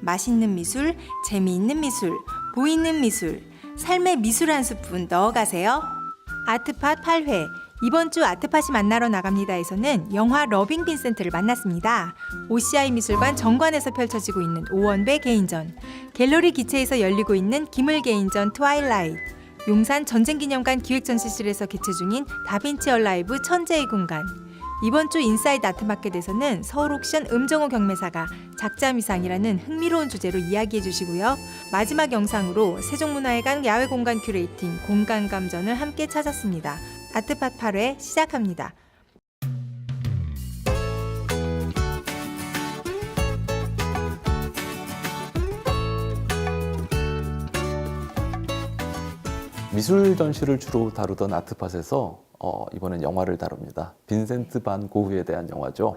맛있는 미술, 재미있는 미술, 보이는 미술, 삶의 미술 한 스푼 넣어가세요. 아트팟 8회 이번 주 아트팟이 만나러 나갑니다에서는 영화 러빙 빈센트를 만났습니다. OCI 미술관 정관에서 펼쳐지고 있는 오원배 개인전, 갤러리 기체에서 열리고 있는 기물 개인전 트와일라이트, 용산 전쟁기념관 기획전시실에서 개최 중인 다빈치 얼라이브 천재의 공간, 이번 주 인사이드 아트마켓에서는 서울옥션 음정호 경매사가 작자미상이라는 흥미로운 주제로 이야기해 주시고요. 마지막 영상으로 세종문화회관 야외공간 큐레이팅 공간감전을 함께 찾았습니다. 아트팟 8회 시작합니다. 미술 전시를 주로 다루던 아트팟에서 이번엔 영화를 다룹니다. 빈센트 반 고흐에 대한 영화죠.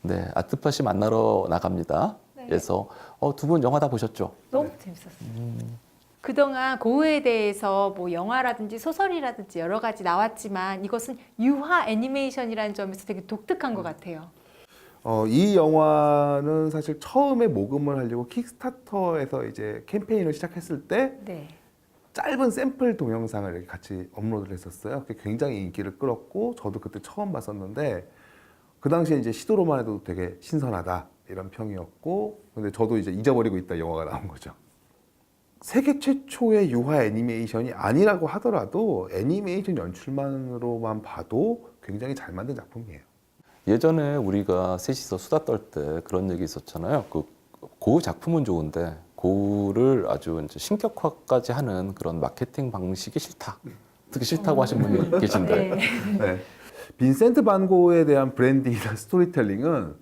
네, 아트팟이 만나러 나갑니다. 네. 그래서 두 분 영화 다 보셨죠? 너무 재밌었어요. 그동안 고흐에 대해서 뭐 영화라든지 소설이라든지 여러 가지 나왔지만 이것은 유화 애니메이션이라는 점에서 되게 독특한 것 같아요. 이 영화는 사실 처음에 모금을 하려고 킥스타터에서 이제 캠페인을 시작했을 때 네. 짧은 샘플 동영상을 이렇게 같이 업로드를 했었어요. 그게 굉장히 인기를 끌었고 저도 그때 처음 봤었는데 그 당시에 이제 시도로만 해도 되게 신선하다 이런 평이었고 근데 저도 이제 잊어버리고 있다 영화가 나온 거죠. 세계 최초의 유화 애니메이션이 아니라고 하더라도 애니메이션 연출만으로만 봐도 굉장히 잘 만든 작품이에요. 예전에 우리가 셋이서 수다 떨 때 그런 얘기 있었잖아요. 그 고흐 작품은 좋은데 고흐를 아주 이제 신격화까지 하는 그런 마케팅 방식이 싫다. 특히 싫다고 하신 분이 계신데. 네. 네. 빈센트 반 고흐에 대한 브랜딩이나 스토리텔링은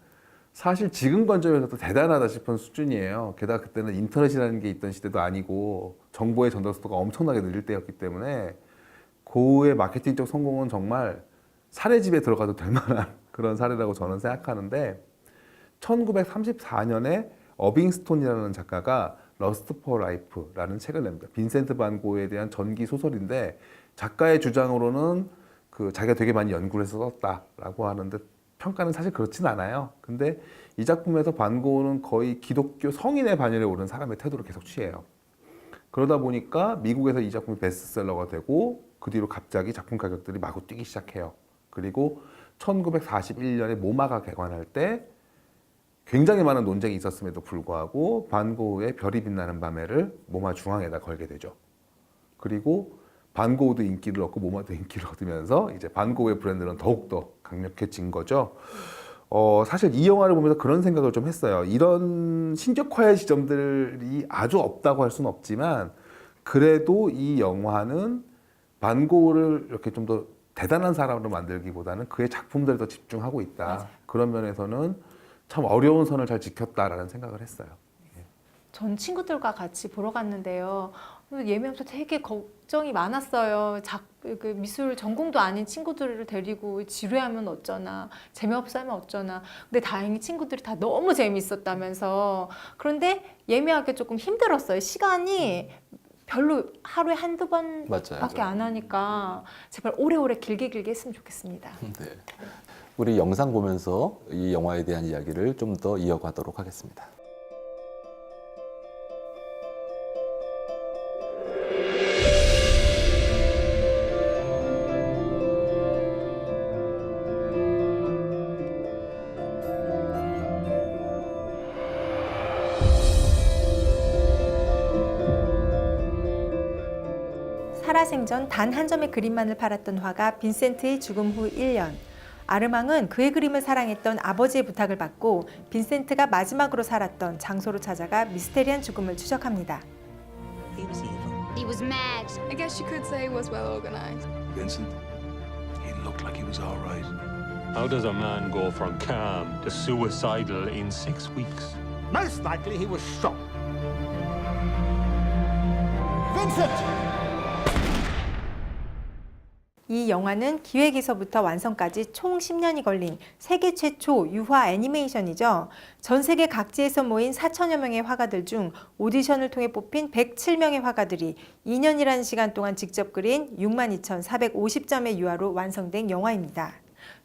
사실 지금 관점에서도 대단하다 싶은 수준이에요. 게다가 그때는 인터넷이라는 게 있던 시대도 아니고 정보의 전달 속도가 엄청나게 느릴 때였기 때문에 고흐의 마케팅적 성공은 정말 사례집에 들어가도 될 만한 그런 사례라고 저는 생각하는데 1934년에 어빙스톤이라는 작가가 러스트 포 라이프라는 책을 냅니다. 빈센트 반 고흐에 대한 전기 소설인데 작가의 주장으로는 자기가 되게 많이 연구를 해서 썼다라고 하는데 평가는 사실 그렇진 않아요. 근데 이 작품에서 반 고흐는 거의 기독교 성인의 반열에 오른 사람의 태도를 계속 취해요. 그러다 보니까 미국에서 이 작품이 베스트셀러가 되고 그 뒤로 갑자기 작품 가격들이 마구 뛰기 시작해요. 그리고 1941년에 모마가 개관할 때 굉장히 많은 논쟁이 있었음에도 불구하고 반 고흐의 별이 빛나는 밤에를 모마 중앙에다 걸게 되죠. 그리고 반 고흐도 인기를 얻고 모마도 인기를 얻으면서 이제 반 고흐의 브랜드는 더욱더 강력해진 거죠. 사실 이 영화를 보면서 그런 생각을 좀 했어요. 이런 신격화의 지점들이 아주 없다고 할 수는 없지만 그래도 이 영화는 반 고흐를 이렇게 좀 더 대단한 사람으로 만들기보다는 그의 작품들에 더 집중하고 있다. 맞아요. 그런 면에서는 참 어려운 선을 잘 지켰다라는 생각을 했어요. 전 친구들과 같이 보러 갔는데요. 예매하면서 되게 걱정이 많았어요. 그 미술 전공도 아닌 친구들을 데리고 지루하면 어쩌나, 재미없어 하면 어쩌나. 근데 다행히 친구들이 다 너무 재미있었다면서. 그런데 예매하기 조금 힘들었어요. 시간이 별로 하루에 한두 번밖에 맞아요. 안 하니까 제발 오래오래 길게 했으면 좋겠습니다. 네. 우리 영상 보면서 이 영화에 대한 이야기를 좀 더 이어가도록 하겠습니다. 살아생전 단 한 점의 그림만을 팔았던 화가 빈센트의 죽음 후 1년. 아르망은 그의 그림을 사랑했던 아버지의 부탁을 받고 빈센트가 마지막으로 살았던 장소로 찾아가 미스테리한 죽음을 추적합니다. He was evil. He was mad. I guess you could say he was well organized. Vincent, he looked like he was all right. How does a man go from calm to suicidal in 6 weeks? Most likely he was shot. Vincent! 이 영화는 기획에서부터 완성까지 총 10년이 걸린 세계 최초 유화 애니메이션이죠. 전 세계 각지에서 모인 4천여 명의 화가들 중 오디션을 통해 뽑힌 107명의 화가들이 2년이라는 시간 동안 직접 그린 62,450점의 유화로 완성된 영화입니다.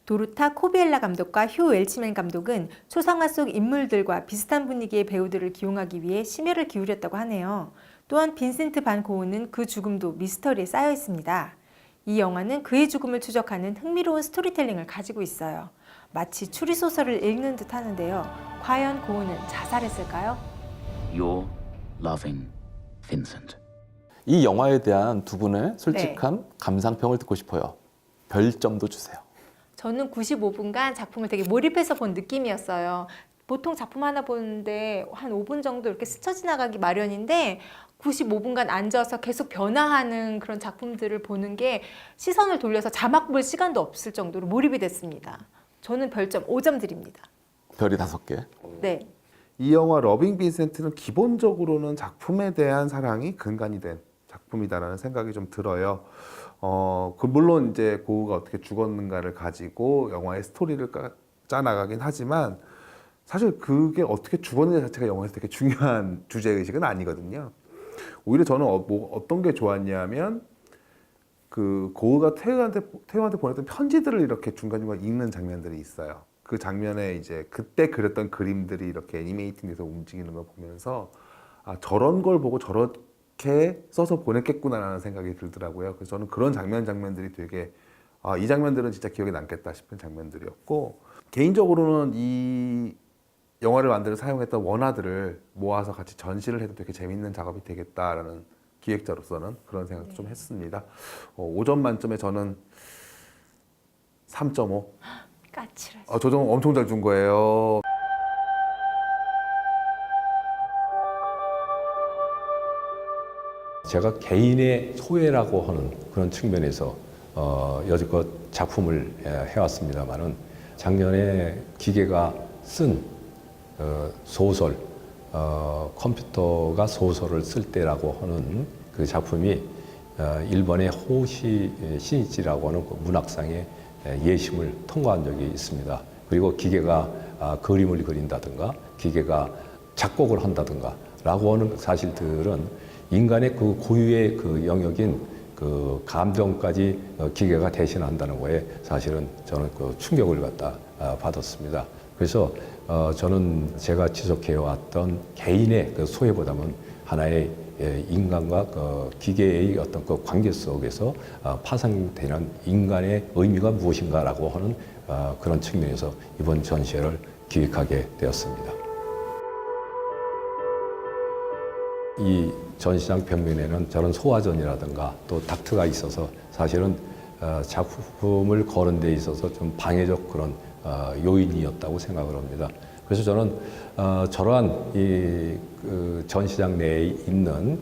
도르타 코비엘라 감독과 휴 웰치맨 감독은 초상화 속 인물들과 비슷한 분위기의 배우들을 기용하기 위해 심혈을 기울였다고 하네요. 또한 빈센트 반 고흐는 그 죽음도 미스터리에 쌓여 있습니다. 이 영화는 그의 죽음을 추적하는 흥미로운 스토리텔링을 가지고 있어요. 마치 추리소설을 읽는 듯 하는데요. 과연 고흐는 자살했을까요? You're loving Vincent. 이 영화에 대한 두 분의 솔직한 감상평을 듣고 싶어요. 별점도 주세요. 저는 95분간 작품을 되게 몰입해서 본 느낌이었어요. 보통 작품 하나 보는데 한 5분 정도 이렇게 스쳐 지나가기 마련인데 95분간 앉아서 계속 변화하는 그런 작품들을 보는 게 시선을 돌려서 자막 볼 시간도 없을 정도로 몰입이 됐습니다. 저는 별점 5점 드립니다. 별이 5개. 네. 이 영화 러빙 빈센트는 기본적으로는 작품에 대한 사랑이 근간이 된 작품이다라는 생각이 좀 들어요. 물론 이제 고흐가 어떻게 죽었는가를 가지고 영화의 스토리를 짜나가긴 하지만 사실 그게 어떻게 죽었는지 자체가 영화에서 되게 중요한 주제의식은 아니거든요. 오히려 저는 어떤 게 좋았냐면 그 고흐가 태우한테 보냈던 편지들을 이렇게 중간중간 읽는 장면들이 있어요. 그 장면에 이제 그때 그렸던 그림들이 이렇게 애니메이팅돼서 움직이는 걸 보면서 아, 저런 걸 보고 저렇게 써서 보냈겠구나라는 생각이 들더라고요. 그래서 저는 그런 장면들이 되게 이 장면들은 진짜 기억에 남겠다 싶은 장면들이었고, 개인적으로는 이 영화를 만들어 사용했던 원화들을 모아서 같이 전시를 해도 되게 재밌는 작업이 되겠다라는 기획자로서는 그런 생각도 좀 했습니다. 5점 만점에 저는 3.5. 까칠하시. 저 점 엄청 잘 준 거예요. 제가 개인의 소외라고 하는 그런 측면에서 여지껏 작품을 해왔습니다만은 작년에 기계가 쓴 소설, 컴퓨터가 소설을 쓸 때라고 하는 그 작품이 일본의 호시 시니치라고 하는 그 문학상의 예심을 통과한 적이 있습니다. 그리고 기계가 그림을 그린다든가 기계가 작곡을 한다든가 라고 하는 사실들은 인간의 그 고유의 그 영역인 그 감정까지 기계가 대신한다는 거에 사실은 저는 그 충격을 갖다 받았습니다. 그래서 저는 제가 지속해왔던 개인의 그 소외보다는 하나의 인간과 그 기계의 어떤 그 관계 속에서 파생되는 인간의 의미가 무엇인가라고 하는 그런 측면에서 이번 전시회를 기획하게 되었습니다. 이 전시장 벽면에는 저런 소화전이라든가 또 닥트가 있어서 사실은 작품을 거는 데 있어서 좀 방해적 그런 요인이었다고 생각을 합니다. 그래서 저는 저러한 그 전시장 내에 있는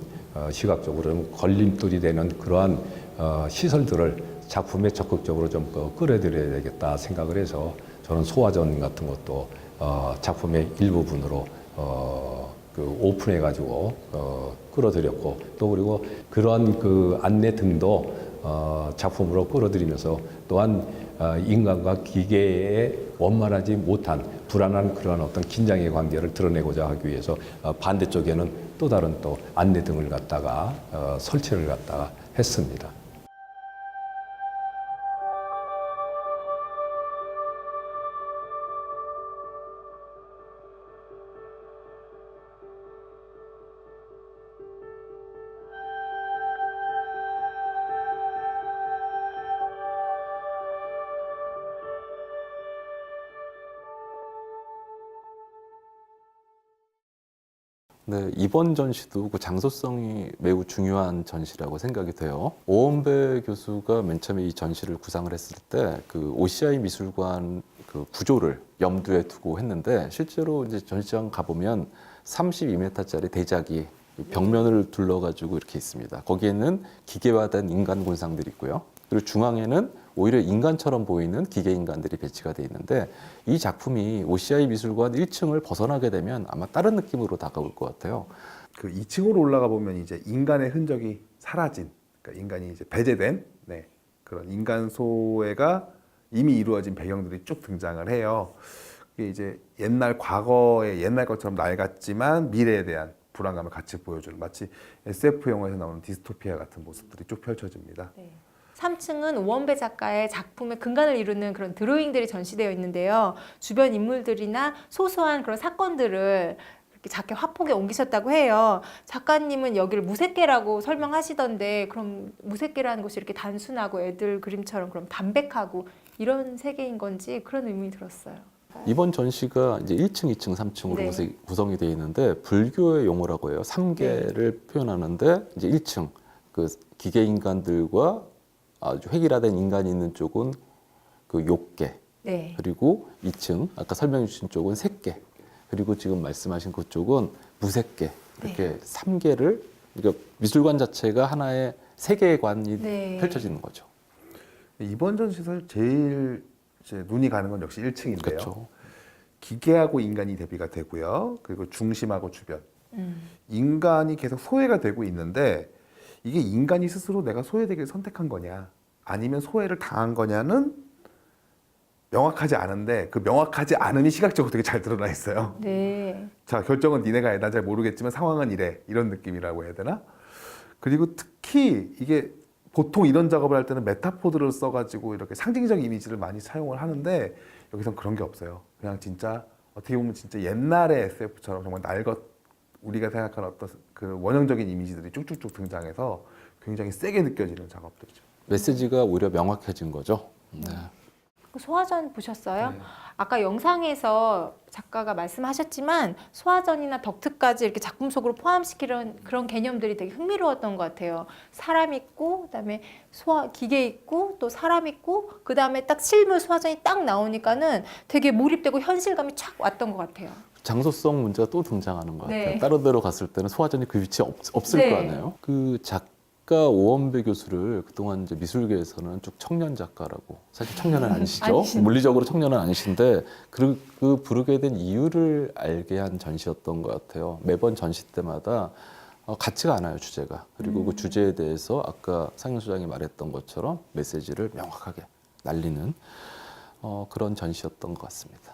시각적으로 좀 걸림돌이 되는 그러한 시설들을 작품에 적극적으로 좀 끌어들여야 되겠다 생각을 해서 저는 소화전 같은 것도 작품의 일부분으로 그 오픈해가지고 끌어들였고 또 그리고 그러한 그 안내 등도 작품으로 끌어들이면서 또한 인간과 기계에 원만하지 못한 불안한 그런 어떤 긴장의 관계를 드러내고자 하기 위해서 반대쪽에는 또 다른 또 안내 등을 갖다가 설치를 갖다가 했습니다. 네, 이번 전시도 그 장소성이 매우 중요한 전시라고 생각이 돼요. 오원배 교수가 맨 처음에 이 전시를 구상을 했을 때 그 OCI 미술관 그 구조를 염두에 두고 했는데 실제로 이제 전시장 가보면 32m짜리 대작이 벽면을 둘러가지고 이렇게 있습니다. 거기에는 기계화된 인간 군상들이 있고요. 그리고 중앙에는 오히려 인간처럼 보이는 기계 인간들이 배치가 돼 있는데 이 작품이 OCI 미술관 1층을 벗어나게 되면 아마 다른 느낌으로 다가올 것 같아요. 그 2층으로 올라가 보면 이제 인간의 흔적이 사라진, 그러니까 인간이 이제 배제된 그런 인간 소외가 이미 이루어진 배경들이 쭉 등장을 해요. 이게 이제 과거의 옛날 것처럼 낡았지만 미래에 대한 불안감을 같이 보여주는 마치 SF 영화에서 나오는 디스토피아 같은 모습들이 쭉 펼쳐집니다. 네. 3층은 오원배 작가의 작품의 근간을 이루는 그런 드로잉들이 전시되어 있는데요. 주변 인물들이나 소소한 그런 사건들을 이렇게 작게 화폭에 옮기셨다고 해요. 작가님은 여기를 무색계라고 설명하시던데 그럼 무색계라는 곳이 이렇게 단순하고 애들 그림처럼 그럼 담백하고 이런 세계인 건지 그런 의문이 들었어요. 이번 전시가 이제 1층, 2층, 3층으로 네. 구성이 되어 있는데 불교의 용어라고 해요. 3계를 표현하는데 이제 1층 그 기계 인간들과 아주 획일화된 인간이 있는 쪽은 그 욕계. 네. 그리고 2층 아까 설명해 주신 쪽은 색계. 그리고 지금 말씀하신 그쪽은 무색계. 이렇게 3계를 그러니까 미술관 자체가 하나의 세계관이 네. 펼쳐지는 거죠. 이번 전시에서 제일 이제 눈이 가는 건 역시 1층인데요. 그렇죠. 기계하고 인간이 대비가 되고요. 그리고 중심하고 주변. 음. 인간이 계속 소외가 되고 있는데 이게 인간이 스스로 내가 소외되기를 선택한 거냐 아니면 소외를 당한 거냐는 명확하지 않은데 그 명확하지 않음이 시각적으로 되게 잘 드러나 있어요. 네. 자, 결정은 니네가 해. 난 잘 모르겠지만 상황은 이래. 이런 느낌이라고 해야 되나? 그리고 특히 이게 보통 이런 작업을 할 때는 메타포드를 써가지고 이렇게 상징적 이미지를 많이 사용을 하는데 여기선 그런 게 없어요. 그냥 진짜 어떻게 보면 진짜 옛날의 SF처럼 정말 낡은 우리가 생각하는 어떤 그 원형적인 이미지들이 쭉쭉쭉 등장해서 굉장히 세게 느껴지는 작업들이죠. 메시지가 오히려 명확해진 거죠. 네. 소화전 보셨어요? 아까 영상에서 작가가 말씀하셨지만 소화전이나 덕트까지 이렇게 작품 속으로 포함시키는 그런 개념들이 되게 흥미로웠던 것 같아요. 사람 있고 그다음에 기계 있고 또 사람 있고 그다음에 딱 실물 소화전이 딱 나오니까는 되게 몰입되고 현실감이 촥 왔던 것 같아요. 장소성 문제가 또 등장하는 것 같아요. 네. 다른 데로 갔을 때는 소화전이 그 위치에 없을 네. 거 아니에요. 그 작가 오원배 교수를 그동안 이제 미술계에서는 쭉 청년 작가라고 사실 청년은 아니시죠. 아니시죠. 물리적으로 청년은 아니신데 그 부르게 된 이유를 알게 한 전시였던 것 같아요. 매번 전시 때마다 같지가 않아요, 주제가. 그리고 그 주제에 대해서 아까 상현 소장이 말했던 것처럼 메시지를 명확하게 날리는 그런 전시였던 것 같습니다.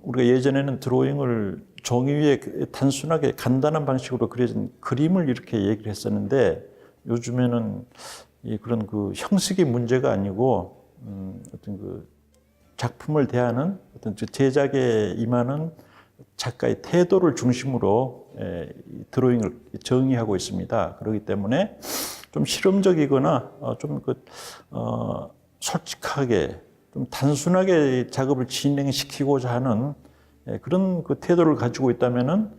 우리가 예전에는 드로잉을 종이 위에 단순하게 간단한 방식으로 그려진 그림을 이렇게 얘기를 했었는데 요즘에는 그런 그 형식의 문제가 아니고 어떤 그 작품을 대하는 어떤 제작에 임하는 작가의 태도를 중심으로 드로잉을 정의하고 있습니다. 그렇기 때문에 좀 실험적이거나 좀 솔직하게 좀 단순하게 작업을 진행시키고자 하는 그런 그 태도를 가지고 있다면은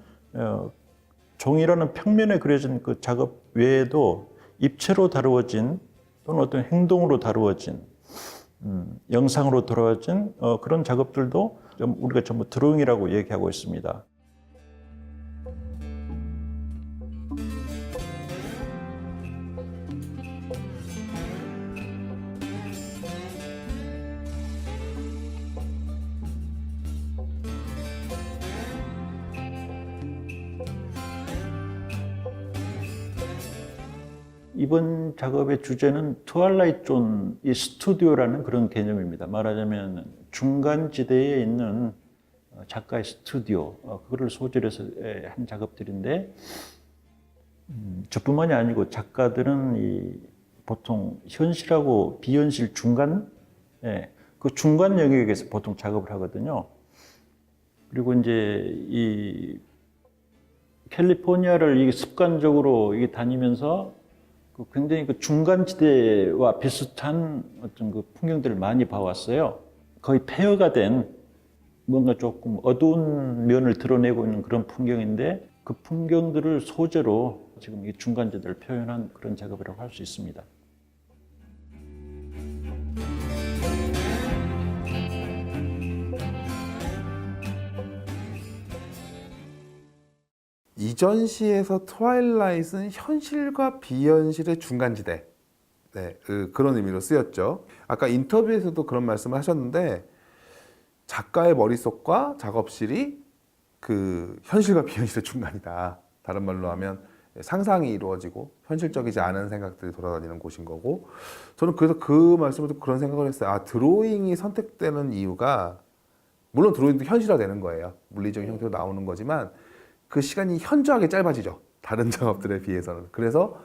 종이라는 평면에 그려진 그 작업 외에도 입체로 다루어진 또는 어떤 행동으로 다루어진 영상으로 다루어진 그런 작업들도 우리가 전부 드로잉이라고 얘기하고 있습니다. 이번 작업의 주제는 트와일라이트 존, 이 스튜디오라는 그런 개념입니다. 말하자면 중간지대에 있는 작가의 스튜디오, 그거를 소재로 해서 한 작업들인데 저뿐만이 아니고 작가들은 보통 현실하고 비현실 중간, 그 중간 영역에서 보통 작업을 하거든요. 그리고 이제 이 캘리포니아를 이게 습관적으로 이게 다니면서 굉장히 그 중간지대와 비슷한 어떤 그 풍경들을 많이 봐왔어요. 거의 폐허가 된 뭔가 조금 어두운 면을 드러내고 있는 그런 풍경인데 그 풍경들을 소재로 지금 이 중간지대를 표현한 그런 작업이라고 할 수 있습니다. 이 전시에서 트와일라이트는 현실과 비현실의 중간지대, 그런 의미로 쓰였죠. 아까 인터뷰에서도 그런 말씀을 하셨는데 작가의 머릿속과 작업실이 그 현실과 비현실의 중간이다. 다른 말로 하면 상상이 이루어지고 현실적이지 않은 생각들이 돌아다니는 곳인 거고, 저는 그래서 그 말씀을 듣고 그런 생각을 했어요. 아, 드로잉이 선택되는 이유가, 물론 드로잉도 현실화되는 거예요. 물리적인 형태로 나오는 거지만 그 시간이 현저하게 짧아지죠. 다른 작업들에 비해서는. 그래서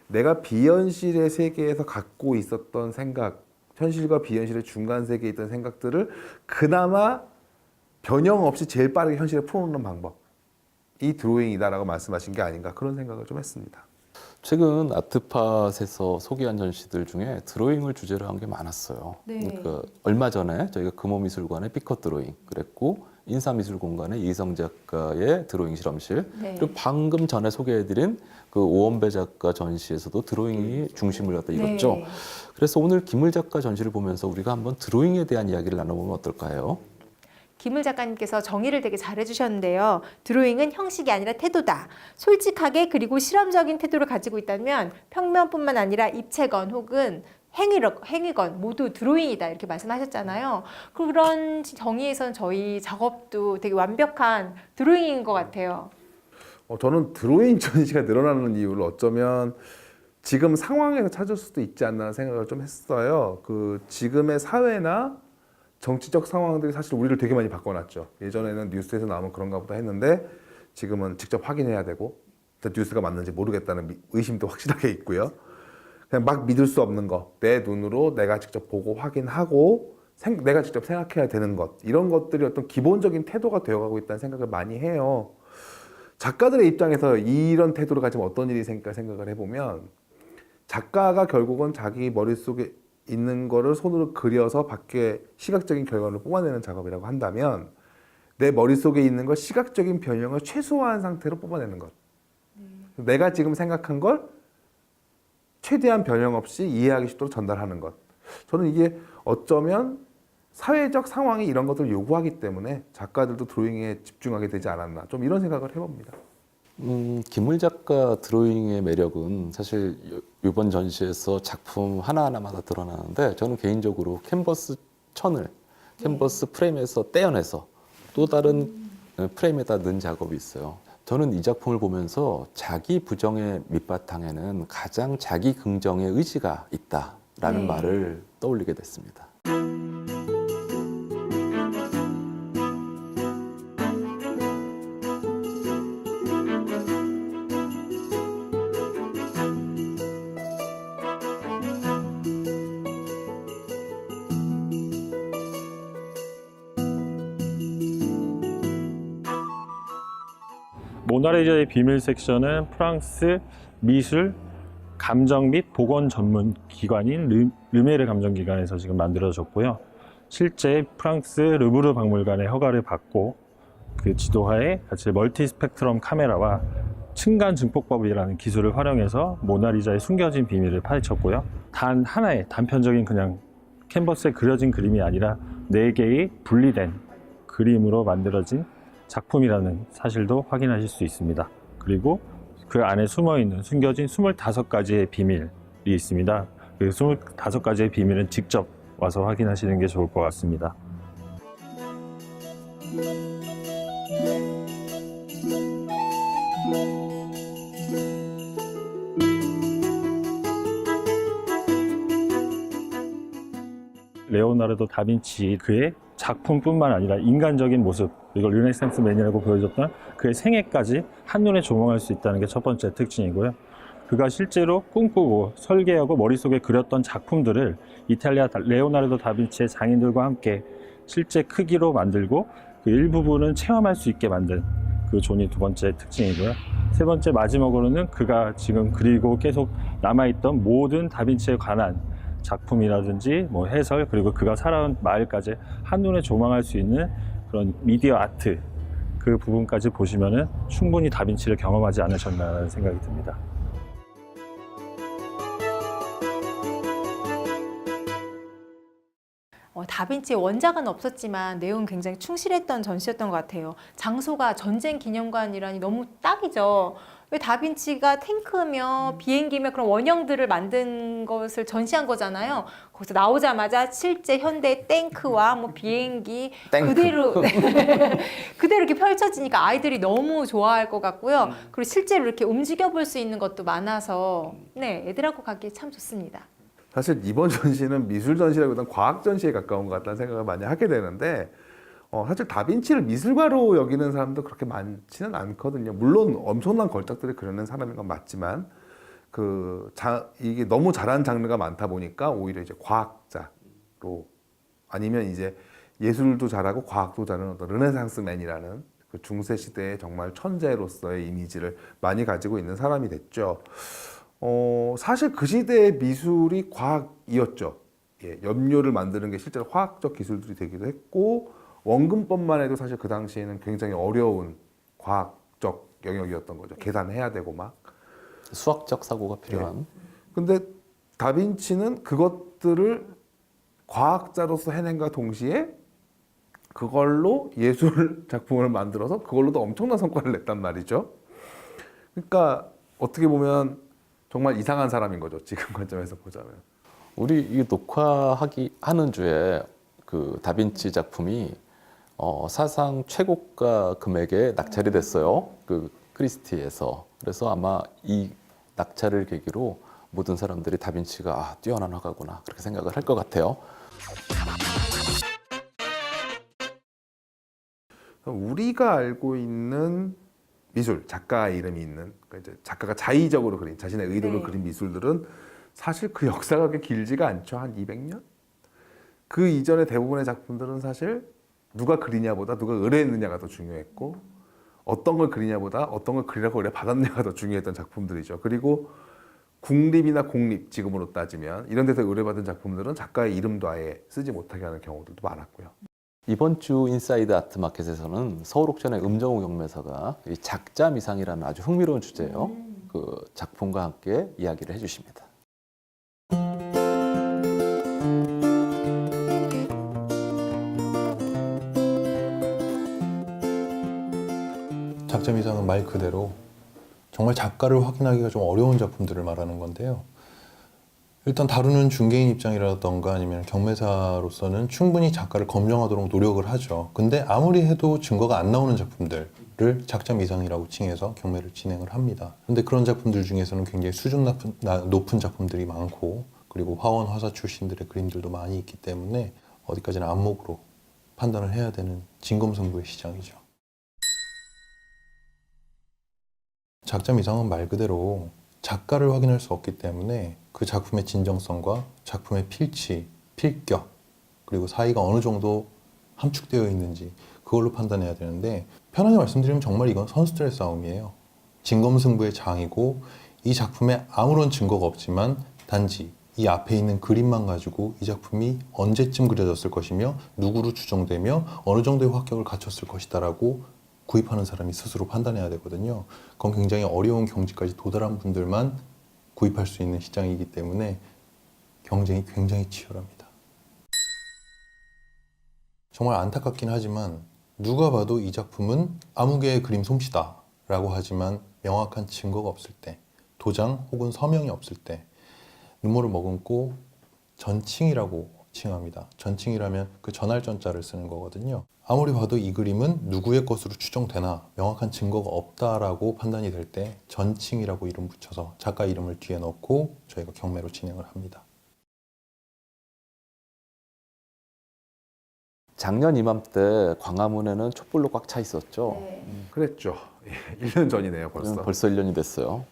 내가 비현실의 세계에서 갖고 있었던 생각, 현실과 비현실의 중간 세계에 있던 생각들을 그나마 변형 없이 제일 빠르게 현실에 풀어놓는 방법이 드로잉이다라고 말씀하신 게 아닌가, 그런 생각을 좀 했습니다. 최근 아트팟에서 소개한 전시들 중에 드로잉을 주제로 한 게 많았어요. 네. 그러니까 얼마 전에 저희가 금호미술관의 피컷 드로잉 그랬고, 인사미술공간의 이성 작가의 드로잉 실험실, 네. 그리고 방금 전에 소개해드린 그 오원배 작가 전시에서도 드로잉이 중심을 갖다 이뤘죠. 네. 그래서 오늘 김을 작가 전시를 보면서 우리가 한번 드로잉에 대한 이야기를 나눠보면 어떨까요? 김을 작가님께서 정의를 되게 잘해주셨는데요. 드로잉은 형식이 아니라 태도다. 솔직하게 그리고 실험적인 태도를 가지고 있다면 평면뿐만 아니라 입체건 혹은 행위건 모두 드로잉이다, 이렇게 말씀하셨잖아요. 그런 정의에서는 저희 작업도 되게 완벽한 드로잉인 것 같아요. 저는 드로잉 전시가 늘어나는 이유를 어쩌면 지금 상황에서 찾을 수도 있지 않나 생각을 좀 했어요. 그 지금의 사회나 정치적 상황들이 사실 우리를 되게 많이 바꿔놨죠. 예전에는 뉴스에서 나오면 그런가 보다 했는데 지금은 직접 확인해야 되고, 뉴스가 맞는지 모르겠다는 의심도 확실하게 있고요. 그냥 막 믿을 수 없는 것, 내 눈으로 내가 직접 보고 확인하고 내가 직접 생각해야 되는 것, 이런 것들이 어떤 기본적인 태도가 되어가고 있다는 생각을 많이 해요. 작가들의 입장에서 이런 태도를 가지면 어떤 일이 생길까 생각을 해보면, 작가가 결국은 자기 머릿속에 있는 거를 손으로 그려서 밖에 시각적인 결과를 뽑아내는 작업이라고 한다면, 내 머릿속에 있는 걸 시각적인 변형을 최소화한 상태로 뽑아내는 것. 내가 지금 생각한 걸 최대한 변형 없이 이해하기 쉽도록 전달하는 것. 저는 이게 어쩌면 사회적 상황이 이런 것들을 요구하기 때문에 작가들도 드로잉에 집중하게 되지 않았나, 좀 이런 생각을 해봅니다. 김을 작가 드로잉의 매력은 사실 이번 전시에서 작품 하나하나마다 드러나는데, 저는 개인적으로 캔버스 천을 캔버스 프레임에서 떼어내서 또 다른 프레임에다 넣은 작업이 있어요. 저는 이 작품을 보면서 자기 부정의 밑바탕에는 가장 자기 긍정의 의지가 있다라는 말을 떠올리게 됐습니다. 모나리자의 비밀 섹션은 프랑스 미술, 감정 및 복원 전문 기관인 르메르 감정기관에서 지금 만들어졌고요. 실제 프랑스 르브르 박물관의 허가를 받고 그 지도하에 같이 멀티 스펙트럼 카메라와 층간 증폭법이라는 기술을 활용해서 모나리자의 숨겨진 비밀을 파헤쳤고요. 단 하나의 단편적인 그냥 캔버스에 그려진 그림이 아니라 4개의 분리된 그림으로 만들어진 작품이라는 사실도 확인하실 수 있습니다. 그리고 그 안에 숨어있는 숨겨진 25가지의 비밀이 있습니다. 그 25가지의 비밀은 직접 와서 확인하시는 게 좋을 것 같습니다. 레오나르도 다빈치 그의 작품뿐만 아니라 인간적인 모습, 이걸 르네상스 맨이라고 보여줬던 그의 생애까지 한눈에 조망할 수 있다는 게 첫 번째 특징이고요. 그가 실제로 꿈꾸고 설계하고 머릿속에 그렸던 작품들을 이탈리아 레오나르도 다빈치의 장인들과 함께 실제 크기로 만들고 그 일부분은 체험할 수 있게 만든 그 존이 두 번째 특징이고요. 세 번째 마지막으로는 그가 지금 그리고 계속 남아있던 모든 다빈치에 관한 작품이라든지 뭐 해설, 그리고 그가 살아온 마을까지 한눈에 조망할 수 있는 그런 미디어 아트, 그 부분까지 보시면은 충분히 다빈치를 경험하지 않으셨나라는 생각이 듭니다. 다빈치의 원작은 없었지만 내용은 굉장히 충실했던 전시였던 것 같아요. 장소가 전쟁 기념관이라니 너무 딱이죠. 왜 다빈치가 탱크며 비행기며 그런 원형들을 만든 것을 전시한 거잖아요. 거기서 나오자마자 실제 현대 탱크와 뭐 비행기 탱크. 그대로 그대로 이렇게 펼쳐지니까 아이들이 너무 좋아할 것 같고요. 그리고 실제로 이렇게 움직여 볼 수 있는 것도 많아서 네, 애들하고 가기 참 좋습니다. 사실 이번 전시는 미술 전시라기보다는 과학 전시에 가까운 것 같다는 생각을 많이 하게 되는데 사실 다빈치를 미술가로 여기는 사람도 그렇게 많지는 않거든요. 물론 엄청난 걸작들을 그려낸 사람인 건 맞지만 이게 너무 잘한 장르가 많다 보니까 오히려 이제 과학자로 아니면 이제 예술도 잘하고 과학도 잘하는 어떤 르네상스맨이라는 그 중세 시대의 정말 천재로서의 이미지를 많이 가지고 있는 사람이 됐죠. 사실 그 시대의 미술이 과학이었죠. 예, 염료를 만드는 게 실제로 화학적 기술들이 되기도 했고 원근법만 해도 사실 그 당시에는 굉장히 어려운 과학적 영역이었던 거죠. 계산해야 되고 막 수학적 사고가 필요한. 예. 근데 다빈치는 그것들을 과학자로서 해낸과 동시에 그걸로 예술 작품을 만들어서 그걸로도 엄청난 성과를 냈단 말이죠. 그러니까 어떻게 보면 정말 이상한 사람인 거죠. 지금 관점에서 보자면. 우리 이 녹화하는 주에 그 다빈치 작품이 사상 최고가 금액에 낙찰이 됐어요. 그 크리스티에서. 그래서 아마 이 낙찰을 계기로 모든 사람들이 다빈치가 뛰어난 화가구나 그렇게 생각을 할 것 같아요. 우리가 알고 있는 미술, 작가의 이름이 있는 그러니까 이제 작가가 자의적으로 그린 자신의 의도로 네. 그린 미술들은 사실 그 역사가 그렇게 길지가 않죠. 한 200년? 그 이전의 대부분의 작품들은 사실 누가 그리냐보다 누가 의뢰했느냐가 더 중요했고 어떤 걸 그리냐보다 어떤 걸 그리라고 의뢰 받았냐가 더 중요했던 작품들이죠. 그리고 국립이나 공립 지금으로 따지면 이런 데서 의뢰받은 작품들은 작가의 이름도 아예 쓰지 못하게 하는 경우들도 많았고요. 이번 주 인사이드 아트 마켓에서는 서울옥천의 음정우 경매사가 이 작자 미상이라는 아주 흥미로운 주제예요. 그 작품과 함께 이야기를 해주십니다. 작자 미상은 말 그대로 정말 작가를 확인하기가 좀 어려운 작품들을 말하는 건데요. 일단 다루는 중개인 입장이라던가 아니면 경매사로서는 충분히 작가를 검증하도록 노력을 하죠. 근데 아무리 해도 증거가 안 나오는 작품들을 작자 미상이라고 칭해서 경매를 진행을 합니다. 근데 그런 작품들 중에서는 굉장히 수준 높은 작품들이 많고 그리고 화원 화사 출신들의 그림들도 많이 있기 때문에 어디까지나 안목으로 판단을 해야 되는 진검승부의 시장이죠. 작자 미상은 말 그대로 작가를 확인할 수 없기 때문에 그 작품의 진정성과 작품의 필치, 필격, 그리고 사이가 어느 정도 함축되어 있는지 그걸로 판단해야 되는데 편하게 말씀드리면 정말 이건 선수들의 싸움이에요. 진검승부의 장이고 이 작품에 아무런 증거가 없지만 단지 이 앞에 있는 그림만 가지고 이 작품이 언제쯤 그려졌을 것이며 누구로 추정되며 어느 정도의 합격을 갖췄을 것이다라고 구입하는 사람이 스스로 판단해야 되거든요. 그건 굉장히 어려운 경지까지 도달한 분들만 구입할 수 있는 시장이기 때문에 경쟁이 굉장히 치열합니다. 정말 안타깝긴 하지만 누가 봐도 이 작품은 아무개의 그림 솜씨다 라고 하지만 명확한 증거가 없을 때, 도장 혹은 서명이 없을 때 눈물을 머금고 전칭이라고 칭합니다. 전칭이라면 그 전할 전자를 쓰는 거거든요. 아무리 봐도 이 그림은 누구의 것으로 추정되나 명확한 증거가 없다라고 판단이 될 때 전칭이라고 이름 붙여서 작가 이름을 뒤에 넣고 저희가 경매로 진행을 합니다. 작년 이맘때 광화문에는 촛불로 꽉 차 있었죠. 그랬죠. 1년 전이네요, 벌써. 벌써 1년이 됐어요.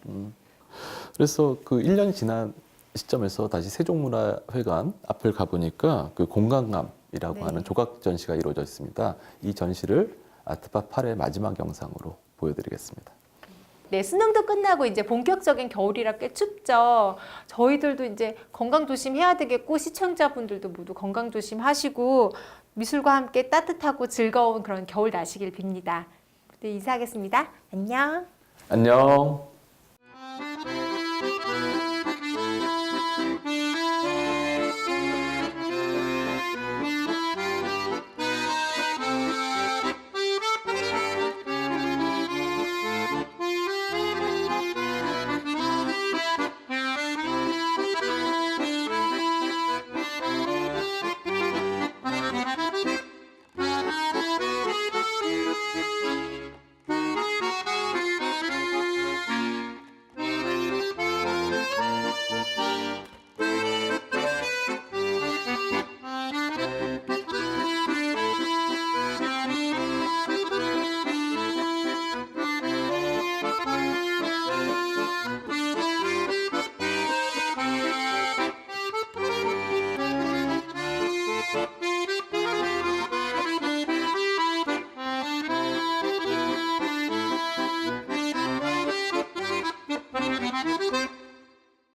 그래서 그 1년이 지난 시점에서 다시 세종문화회관 앞을 가보니까 그 공간감이라고 하는 조각 전시가 이루어져 있습니다. 이 전시를 아트파 8의 마지막 영상으로 보여드리겠습니다. 네, 수능도 끝나고 이제 본격적인 겨울이라 꽤 춥죠. 저희들도 이제 건강 조심해야 되겠고 시청자분들도 모두 건강 조심하시고 미술과 함께 따뜻하고 즐거운 그런 겨울 나시길 빕니다. 네, 인사하겠습니다. 안녕. 안녕. 네.